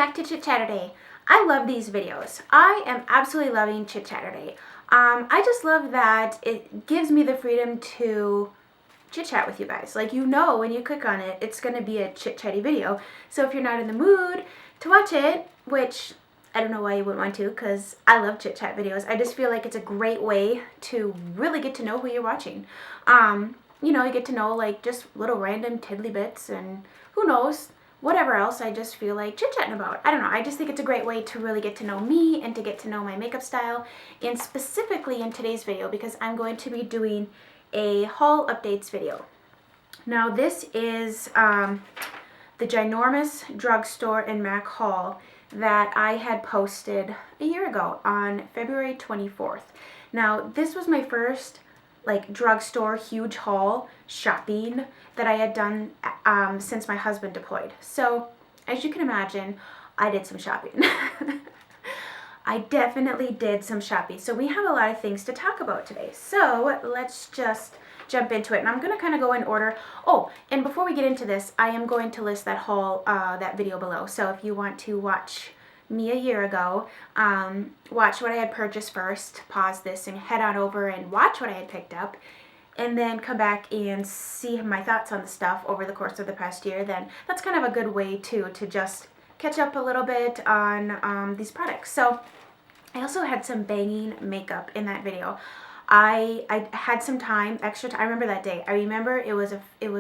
back to Chit-Chaturday. I love these videos. I am absolutely loving Chit-Chaturday. I just love that it gives me the freedom to chit-chat with you guys. Like, you know, when you click on it, it's going to be a chit-chatty video. So if you're not in the mood to watch it, which I don't know why you wouldn't want to, because I love chit-chat videos. I just feel like it's a great way to really get to know who you're watching. You know, you get to know like just little random tiddly bits and who knows, whatever else I just feel like chit-chatting about. I don't know, I just think it's a great way to really get to know me and to get to know my makeup style, and specifically in today's video because I'm going to be doing a haul updates video. Now this is the Ginormous Drugstore and MAC haul that I had posted a year ago on February 24th. Now this was my first like drugstore huge haul shopping that I had done since my husband deployed. So as you can imagine, I did some shopping. I definitely did some shopping. So we have a lot of things to talk about today. So let's just jump into it. And I'm going to kind of go in order. Oh, and before we get into this, I am going to list that haul, that video below. So if you want to watch me a year ago, watch what I had purchased first, pause this and head on over and watch what I had picked up, and then come back and see my thoughts on the stuff over the course of the past year, then that's kind of a good way to just catch up a little bit on these products. So I also had some banging makeup in that video. I had some time, extra time. I remember that day. I remember it was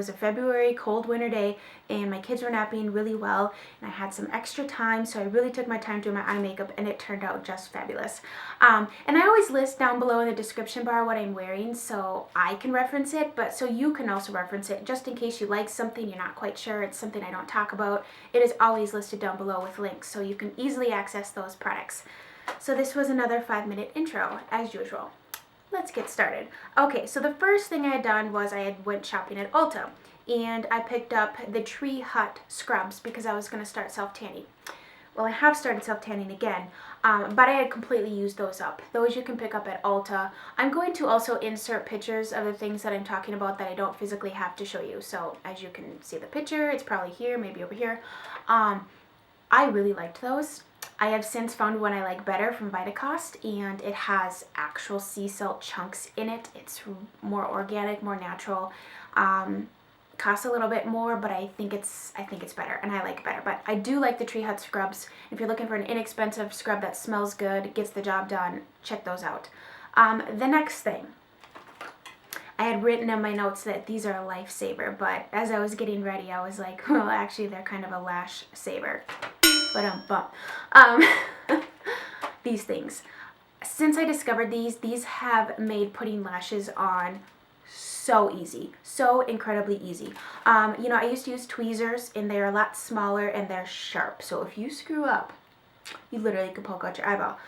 a February cold winter day and my kids were napping really well and I had some extra time, so I really took my time doing my eye makeup and it turned out just fabulous. And I always list down below in the description bar what I'm wearing so I can reference it, but so you can also reference it just in case you like something, you're not quite sure, it's something I don't talk about. It is always listed down below with links so you can easily access those products. So this was another 5-minute intro as usual. Let's get started. Okay, so the first thing I had done was I had went shopping at Ulta and I picked up the Tree Hut scrubs because I was going to start self-tanning. Well, I have started self-tanning again, but I had completely used those up. Those you can pick up at Ulta. I'm going to also insert pictures of the things that I'm talking about that I don't physically have to show you. So as you can see the picture, it's probably here, maybe over here. I really liked those. I have since found one I like better from Vitacost, and it has actual sea salt chunks in it. It's more organic, more natural. Costs a little bit more, but I think it's better, and I like it better. But I do like the Tree Hut scrubs. If you're looking for an inexpensive scrub that smells good, gets the job done, check those out. The next thing, I had written in my notes that these are a lifesaver, but as I was getting ready, I was like, well, actually, they're kind of a lash saver. But these things. Since I discovered these have made putting lashes on so easy, so incredibly easy. You know, I used to use tweezers and they're a lot smaller and they're sharp. So if you screw up, you literally could poke out your eyeball.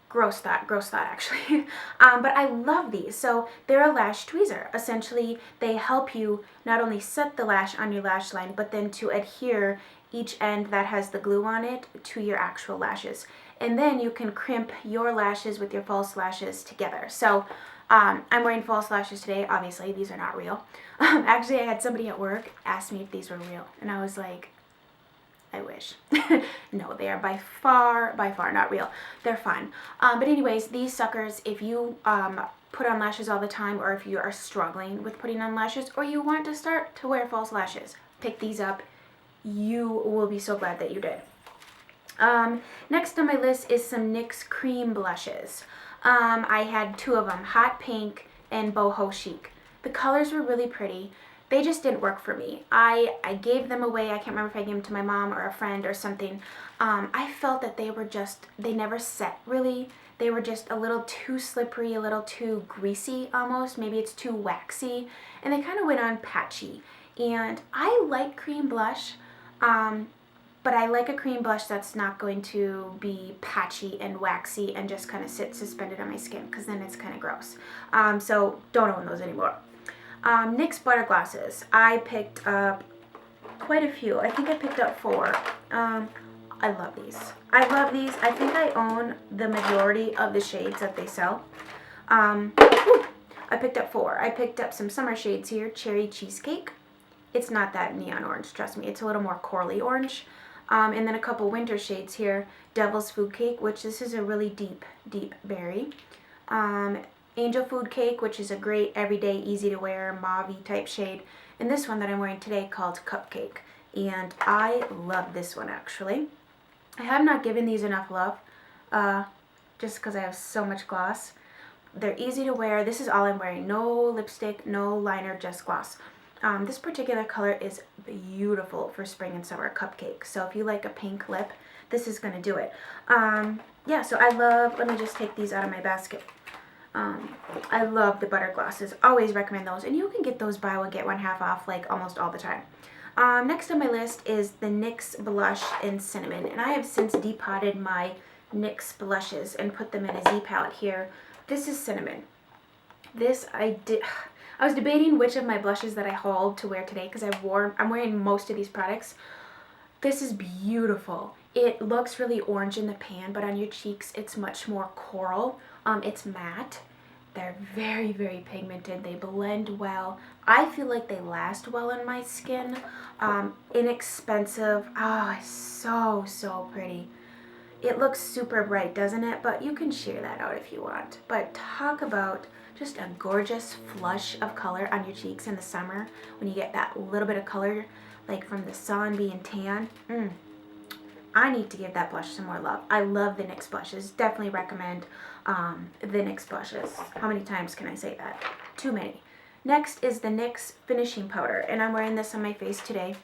Gross thought actually. But I love these. So they're a lash tweezer. Essentially, they help you not only set the lash on your lash line, but then to adhere each end that has the glue on it to your actual lashes. And then you can crimp your lashes with your false lashes together. So I'm wearing false lashes today. Obviously, these are not real. Actually, I had somebody at work ask me if these were real. And I was like, I wish. No, they are by far not real. They're fun. But anyways, these suckers, if you put on lashes all the time, or if you are struggling with putting on lashes, or you want to start to wear false lashes, pick these up. You will be so glad that you did. Next on my list is some NYX cream blushes. I had two of them, Hot Pink and Boho Chic. The colors were really pretty. They just didn't work for me. I gave them away. I can't remember if I gave them to my mom or a friend or something. I felt that they never set really. They were just a little too slippery, a little too greasy almost. Maybe it's too waxy. And they kind of went on patchy. And I like cream blush. But I like a cream blush that's not going to be patchy and waxy and just kind of sit suspended on my skin, because then it's kind of gross. So don't own those anymore. NYX butter glosses. I picked up quite a few. I think I picked up 4. I love these. I think I own the majority of the shades that they sell. I picked up 4. I picked up some summer shades here. Cherry Cheesecake. It's not that neon orange, trust me. It's a little more corally orange. And then a couple winter shades here. Devil's Food Cake, which this is a really deep berry. Angel Food Cake, which is a great everyday, easy to wear, mauve type shade. And this one that I'm wearing today called Cupcake. And I love this one actually. I have not given these enough love, just because I have so much gloss. They're easy to wear. This is all I'm wearing. No lipstick, no liner, just gloss. This particular color is beautiful for spring and summer, Cupcake. So if you like a pink lip, this is going to do it. Yeah, so I love, let me just take these out of my basket. I love the butter glosses. Always recommend those. And you can get those buy one, get one half off like almost all the time. Next on my list is the NYX Blush in Cinnamon. And I have since depotted my NYX blushes and put them in a Z palette here. This is Cinnamon. This I was debating which of my blushes that I hauled to wear today because I'm wearing most of these products. This is beautiful. It looks really orange in the pan, but on your cheeks it's much more coral. It's matte. They're very, very pigmented. They blend well. I feel like they last well on my skin. Inexpensive. Oh, it's so pretty. It looks super bright, doesn't it? But you can sheer that out if you want. But talk about just a gorgeous flush of color on your cheeks in the summer when you get that little bit of color like from the sun being tan. I need to give that blush some more love. I love the NYX blushes. Definitely recommend the NYX blushes. How many times can I say that? Too many. Next is the NYX finishing powder, and I'm wearing this on my face today.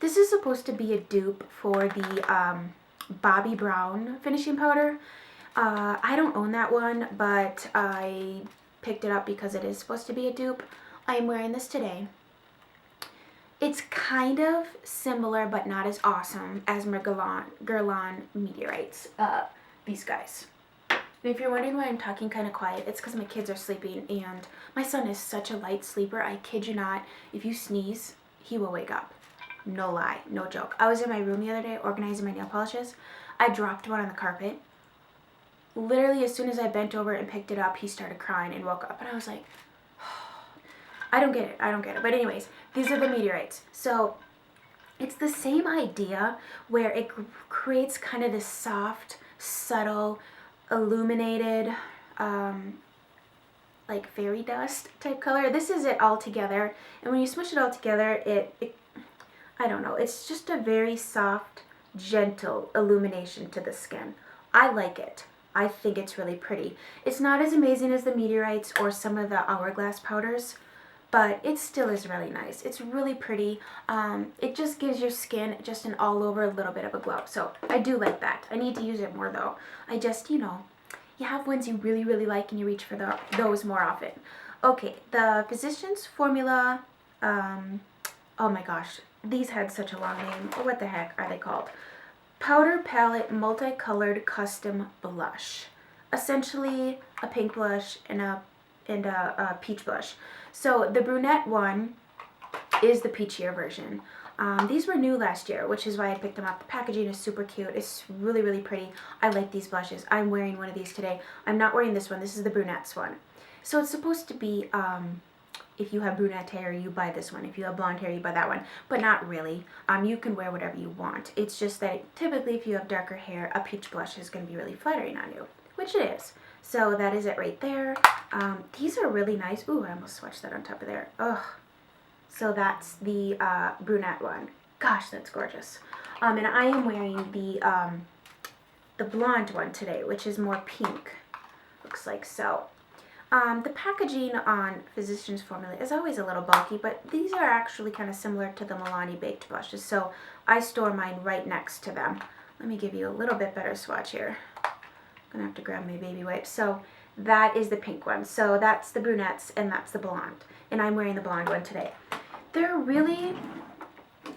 This is supposed to be a dupe for the Bobbi Brown finishing powder. I don't own that one, but I picked it up because it is supposed to be a dupe. I'm wearing this today. It's kind of similar, but not as awesome as my Guerlain Meteorites. These guys. And if you're wondering why I'm talking kind of quiet, it's because my kids are sleeping, and my son is such a light sleeper. I kid you not. If you sneeze, he will wake up. No lie, no joke. I was in my room the other day organizing my nail polishes. I dropped one on the carpet. Literally, as soon as I bent over and picked it up, he started crying and woke up. And I was like, I don't get it. But anyways, these are the Meteorites. So it's the same idea where it creates kind of this soft, subtle, illuminated, like fairy dust type color. This is it all together. And when you smush it all together, I don't know, it's just a very soft, gentle illumination to the skin. I like it. I think it's really pretty. It's not as amazing as the Meteorites or some of the Hourglass powders, but it still is really nice. It's really pretty. It just gives your skin just an all over a little bit of a glow. So I do like that. I need to use it more though. I just, you have ones you really, really like and you reach for those more often. Okay, the Physicians Formula, oh my gosh, these had such a long name. What the heck are they called? Powder Palette Multicolored Custom Blush. Essentially a pink blush and a peach blush. So the brunette one is the peachier version. These were new last year, which is why I picked them up. The packaging is super cute. It's really, really pretty. I like these blushes. I'm wearing one of these today. I'm not wearing this one. This is the brunette's one. So it's supposed to be, if you have brunette hair, you buy this one. If you have blonde hair, you buy that one. But not really. You can wear whatever you want. It's just that typically if you have darker hair, a peach blush is going to be really flattering on you, which it is. So that is it right there. These are really nice. Ooh, I almost swatched that on top of there. Ugh. So that's the brunette one. Gosh, that's gorgeous. And I am wearing the blonde one today, which is more pink. Looks like so. The packaging on Physicians Formula is always a little bulky, but these are actually kind of similar to the Milani baked blushes, so I store mine right next to them. Let me give you a little bit better swatch here. I'm going to have to grab my baby wipes. So that is the pink one. So that's the brunettes and that's the blonde. And I'm wearing the blonde one today. They're really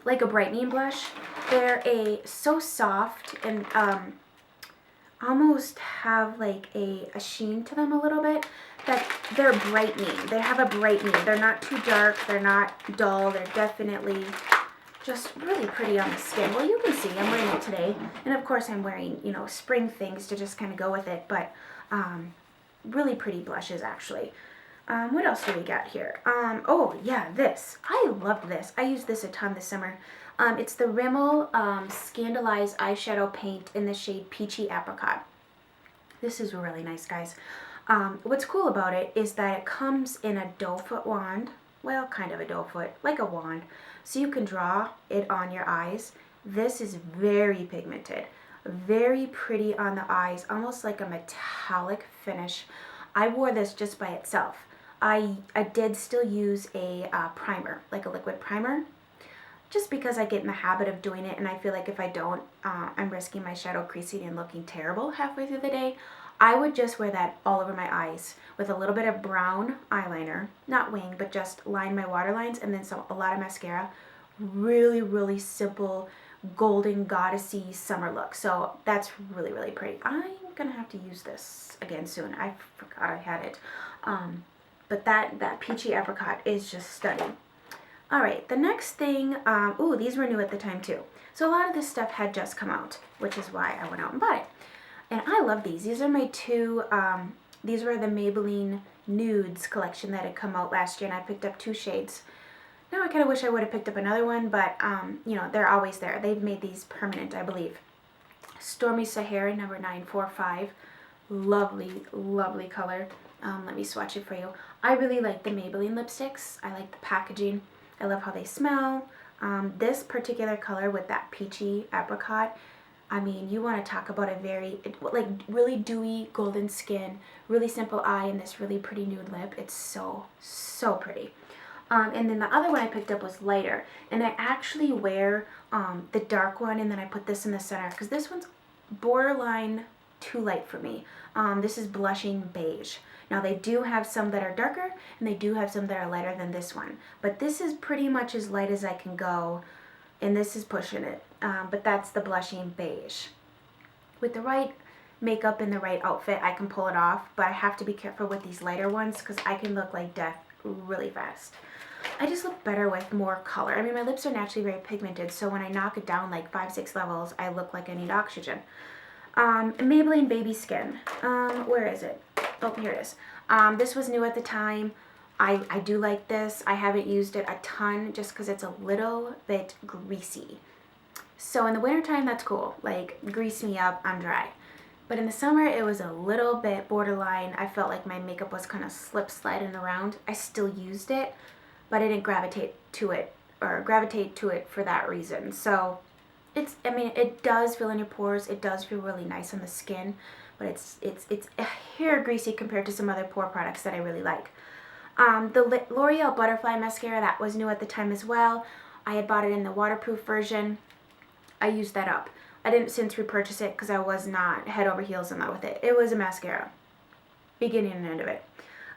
like a brightening blush. They're so soft and almost have like a sheen to them a little bit, that they're brightening. They have a brightening. They're not too dark. They're not dull. They're definitely just really pretty on the skin. Well, you can see I'm wearing it today. And of course I'm wearing, spring things to just kind of go with it. But really pretty blushes actually. What else do we got here? Oh yeah, this. I love this. I used this a ton this summer. It's the Rimmel Scandalized Eyeshadow Paint in the shade Peachy Apricot. This is really nice, guys. What's cool about it is that it comes in a doe foot wand. Well, kind of a doe foot, like a wand. So you can draw it on your eyes. This is very pigmented. Very pretty on the eyes, almost like a metallic finish. I wore this just by itself. I did still use a primer, like a liquid primer, just because I get in the habit of doing it, and I feel like if I don't, I'm risking my shadow creasing and looking terrible halfway through the day. I would just wear that all over my eyes with a little bit of brown eyeliner, not wing, but just line my waterlines, and then a lot of mascara. Really, really simple, golden goddessy summer look. So that's really, really pretty. I'm gonna have to use this again soon. I forgot I had it. But that peachy apricot is just stunning. All right, the next thing, ooh, these were new at the time too. So a lot of this stuff had just come out, which is why I went out and bought it. And I love these. These are my two, these were the Maybelline Nudes collection that had come out last year, and I picked up 2 shades. Now I kind of wish I would have picked up another one, but, you know, they're always there. They've made these permanent, I believe. Stormy Sahara, number 945. Lovely, lovely color. Let me swatch it for you. I really like the Maybelline lipsticks. I like the packaging. I love how they smell. This particular color with that peachy apricot, I mean, you want to talk about a very, like, really dewy golden skin, really simple eye, and this really pretty nude lip. It's so, so pretty. And then the other one I picked up was lighter, and I actually wear the dark one, and then I put this in the center, because this one's borderline too light for me. This is Blushing Beige. Now they do have some that are darker, and they do have some that are lighter than this one, but this is pretty much as light as I can go, and this is pushing it. But that's the Blushing Beige. With the right makeup and the right outfit, I can pull it off, but I have to be careful with these lighter ones because I can look like death really fast. I just look better with more color. I mean, my lips are naturally very pigmented, so when I knock it down like 5-6 levels, I look like I need oxygen. Maybelline Baby Skin. Where is it? Oh, here it is. This was new at the time. I do like this. I haven't used it a ton just because it's a little bit greasy. So in the wintertime, that's cool. Like, grease me up, I'm dry. But in the summer, it was a little bit borderline. I felt like my makeup was kind of sliding around. I still used it, but I didn't gravitate to it for that reason. So it's, I mean, it does fill in your pores. It does feel really nice on the skin, but it's a hair greasy compared to some other pore products that I really like. The L'Oreal Butterfly Mascara, that was new at the time as well. I had bought it in the waterproof version. I used that up. I didn't since repurchase it because I was not head over heels in love with it. It was a mascara, beginning and end of it.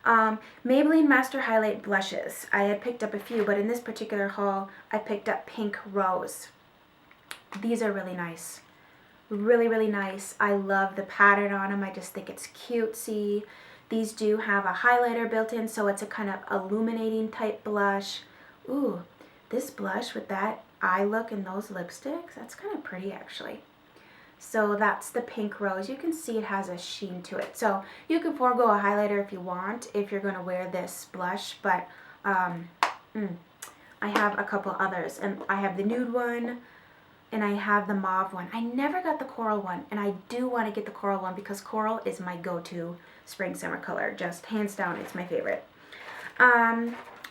Maybelline Master Highlight Blushes. I had picked up a few, but in this particular haul, I picked up Pink Rose. These are really nice. Really, really nice. I love the pattern on them. I just think it's cutesy. These do have a highlighter built in, so it's a kind of illuminating type blush. Ooh, this blush with that eye look and those lipsticks, that's kind of pretty actually. So that's the Pink Rose. You can see it has a sheen to it. So you can forego a highlighter if you want, if you're going to wear this blush, but I have a couple others, and I have the nude one, and I have the mauve one. I never got the coral one, and I do want to get the coral one because coral is my go-to spring summer color. Just hands down, it's my favorite.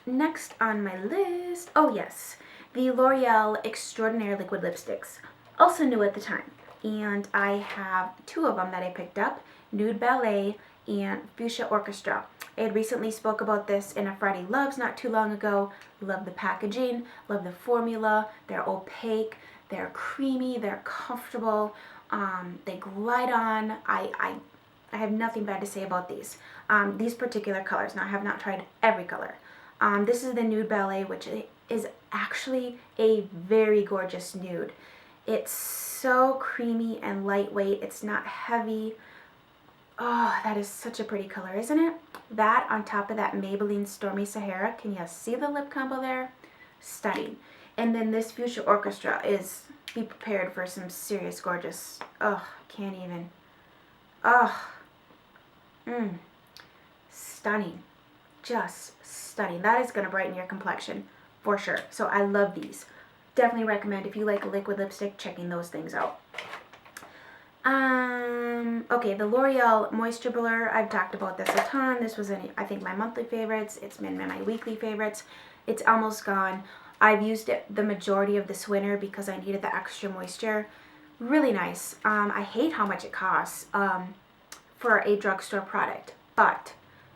Next on my list, oh yes, the L'Oreal Extraordinaire Liquid Lipsticks. Also new at the time, and I have 2 of them that I picked up, Nude Ballet and Fuchsia Orchestra. I had recently spoke about this in a Friday Loves not too long ago. Love the packaging, love the formula. They're opaque, they're creamy, they're comfortable, they glide on. I have nothing bad to say about these. These particular colors. Now, I have not tried every color. This is the Nude Ballet, which is actually a very gorgeous nude. It's so creamy and lightweight. It's not heavy. Oh, that is such a pretty color, isn't it? That on top of that Maybelline Stormy Sahara. Can you see the lip combo there? Stunning. And then this Fuchsia Orchestra is, be prepared for some serious gorgeous. Oh, can't even. Oh. Stunning. just stunning. That is going to brighten your complexion for sure. So I love these. Definitely recommend if you like a liquid lipstick, checking those things out. Okay, the L'Oreal Moisture Blur. I've talked about this a ton. This was in, I think, my monthly favorites. It's been my weekly favorites. It's almost gone. I've used it the majority of this winter because I needed the extra moisture. Really nice. I hate how much it costs for a drugstore product, but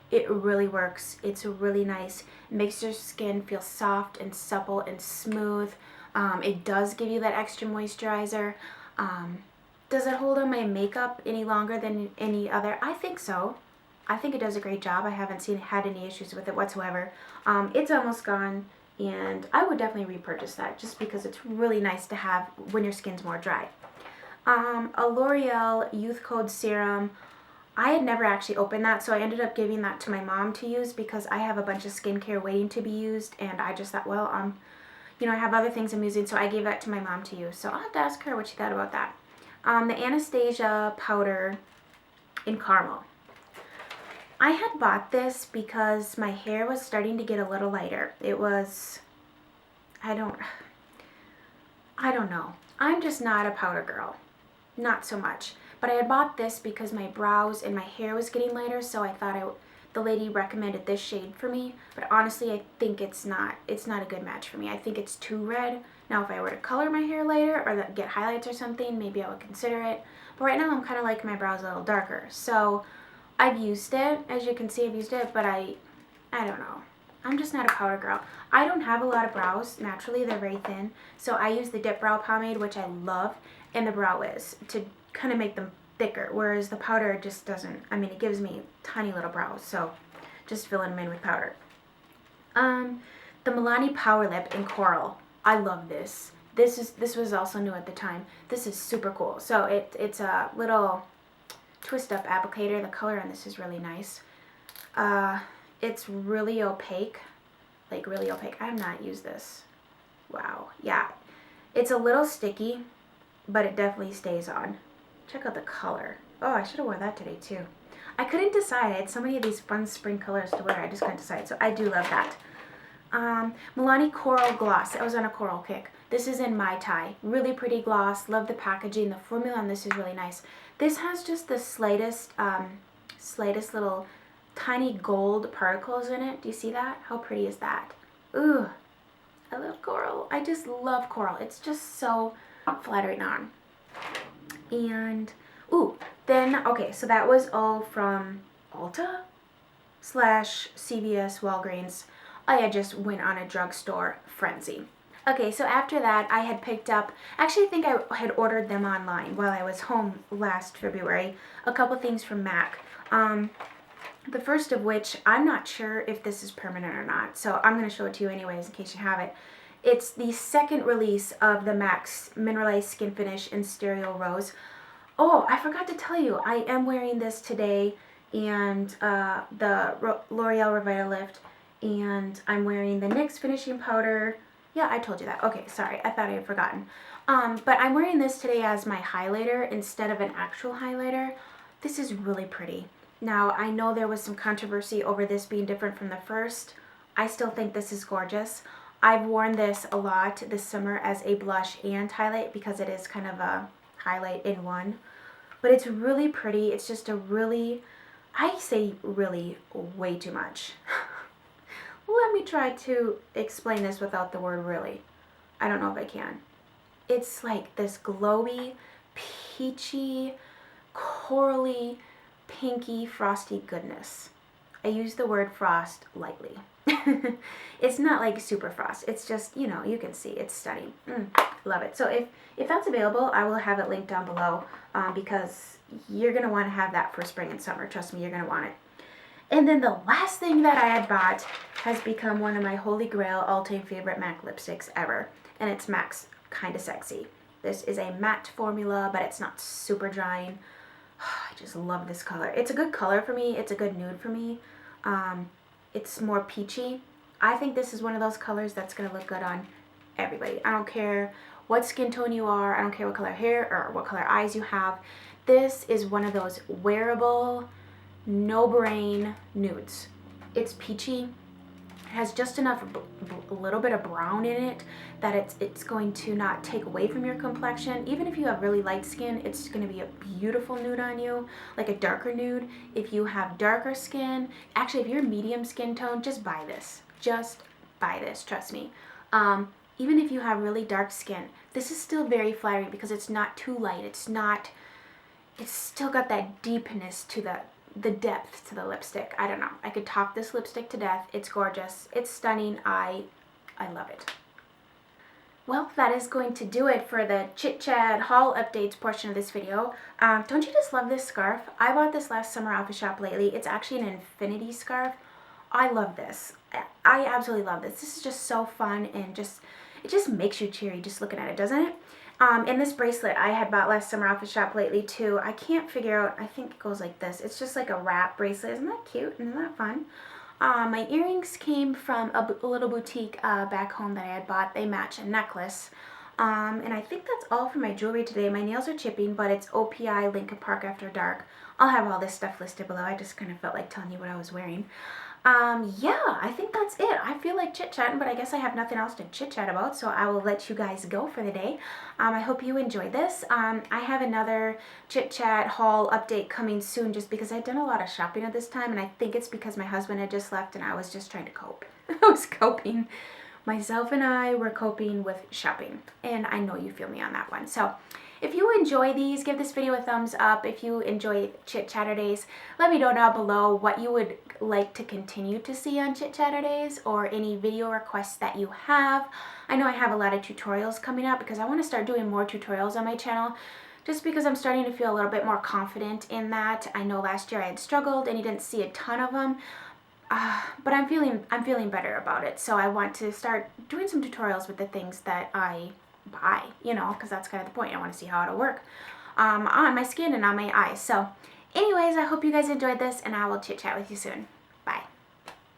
it really works. It's really nice. It makes your skin feel soft and supple and smooth. It does give you that extra moisturizer. Does it hold on my makeup any longer than any other? I think so. I think it does a great job. I haven't had any issues with it whatsoever. It's almost gone, and I would definitely repurchase that just because it's really nice to have when your skin's more dry. A L'Oreal Youth Code Serum. I had never actually opened that, so I ended up giving that to my mom to use because I have a bunch of skincare waiting to be used, and I just thought, well, I have other things I'm using, so I gave that to my mom to use. So I'll have to ask her what she thought about that. The Anastasia powder in caramel. I had bought this because my hair was starting to get a little lighter. It was, I don't know. I'm just not a powder girl. Not so much. But I had bought this because my brows and my hair was getting lighter, so I thought the lady recommended this shade for me. But honestly, I think it's not a good match for me. I think it's too red. Now, if I were to color my hair lighter or get highlights or something, maybe I would consider it. But right now, I'm kind of liking my brows a little darker. So I've used it. As you can see, I've used it, but I don't know. I'm just not a powder girl. I don't have a lot of brows. Naturally, they're very thin. So I use the Dip Brow Pomade, which I love, and the Brow Wiz to kind of make them thicker. Whereas the powder just doesn't, it gives me tiny little brows. So just filling them in with powder. The Milani Power Lip in Coral. I love this. This was also new at the time. This is super cool. So it's a little twist up applicator. The color on this is really nice. It's really opaque, like really opaque. I have not used this. Wow. Yeah, it's a little sticky, but it definitely stays on. Check out the color. Oh, I should have worn that today too. I couldn't decide. I had so many of these fun spring colors to wear. I just couldn't decide. So I do love that. Milani Coral Gloss. I was on a coral kick. This is in Mai Tai. Really pretty gloss. Love the packaging. The formula on this is really nice. This has just the slightest little tiny gold particles in it. Do you see that? How pretty is that? Ooh, I love coral. I just love coral. It's just so flattering on. And, okay, so that was all from Ulta / CVS, Walgreens. I just went on a drugstore frenzy. Okay, so after that, I had picked up, actually I think I had ordered them online while I was home last February, a couple things from MAC. The first of which, I'm not sure if this is permanent or not, so I'm going to show it to you anyways in case you have it. It's the second release of the MAC's Mineralized Skin Finish in Stereo Rose. Oh, I forgot to tell you, I am wearing this today, and the L'Oreal Revitalift, and I'm wearing the NYX Finishing Powder. Yeah, I told you that. Okay, sorry, I thought I had forgotten. But I'm wearing this today as my highlighter instead of an actual highlighter. This is really pretty. Now, I know there was some controversy over this being different from the first. I still think this is gorgeous. I've worn this a lot this summer as a blush and highlight because it is kind of a highlight in one. But it's really pretty. It's just a really, I say really way too much. Let me try to explain this without the word really. I don't know if I can. It's like this glowy, peachy, corally, pinky, frosty goodness. I use the word frost lightly. It's not like super frost. It's just, you can see it's stunning. Love it. So if that's available, I will have it linked down below because you're going to want to have that for spring and summer. Trust me, you're going to want it. And then the last thing that I had bought has become one of my holy grail all-time favorite MAC lipsticks ever. And it's MAC's Kinda Sexy. This is a matte formula, but it's not super drying. I just love this color. It's a good color for me. It's a good nude for me. It's more peachy. I think this is one of those colors that's going to look good on everybody. I don't care what skin tone you are. I don't care what color hair or what color eyes you have. This is one of those wearable, no brain nudes. It's peachy. It has just enough, a little bit of brown in it that it's going to not take away from your complexion. Even if you have really light skin, it's going to be a beautiful nude on you, like a darker nude. If you have darker skin, actually if you're medium skin tone, just buy this. Just buy this, trust me. Even if you have really dark skin, this is still very flattering because it's not too light. It's still got that deepness to the depth to the lipstick. I don't know. I could talk this lipstick to death. It's gorgeous. It's stunning. I love it. Well, that is going to do it for the Chit Chat haul updates portion of this video. Don't you just love this scarf? I bought this last summer off of Shoplately. It's actually an infinity scarf. I love this. I absolutely love this. This is just so fun and it just makes you cheery just looking at it, doesn't it? And this bracelet I had bought last summer off of Shoplately too. I can't figure out, I think it goes like this. It's just like a wrap bracelet. Isn't that cute? Isn't that fun? My earrings came from a little boutique back home that I had bought. They match a necklace. And I think that's all for my jewelry today. My nails are chipping, but it's OPI Lincoln Park After Dark. I'll have all this stuff listed below. I just kind of felt like telling you what I was wearing. Yeah, I think that's it. I feel like chit-chatting, but I guess I have nothing else to chit-chat about, so I will let you guys go for the day. I hope you enjoyed this. I have another chit-chat haul update coming soon just because I've done a lot of shopping at this time, and I think it's because my husband had just left and I was just trying to cope. I was coping. Myself and I were coping with shopping, and I know you feel me on that one. So if you enjoy these, give this video a thumbs up. If you enjoy Chit-Chatterdays, let me know down below what you would like to continue to see on Chit-Chatterdays or any video requests that you have. I know I have a lot of tutorials coming up because I want to start doing more tutorials on my channel just because I'm starting to feel a little bit more confident in that. I know last year I had struggled and you didn't see a ton of them. But I'm feeling better about it, so I want to start doing some tutorials with the things that I buy, you know, because that's kind of the point. I want to see how it'll work on my skin and on my eyes. So anyways, I hope you guys enjoyed this, and I will chit chat with you soon.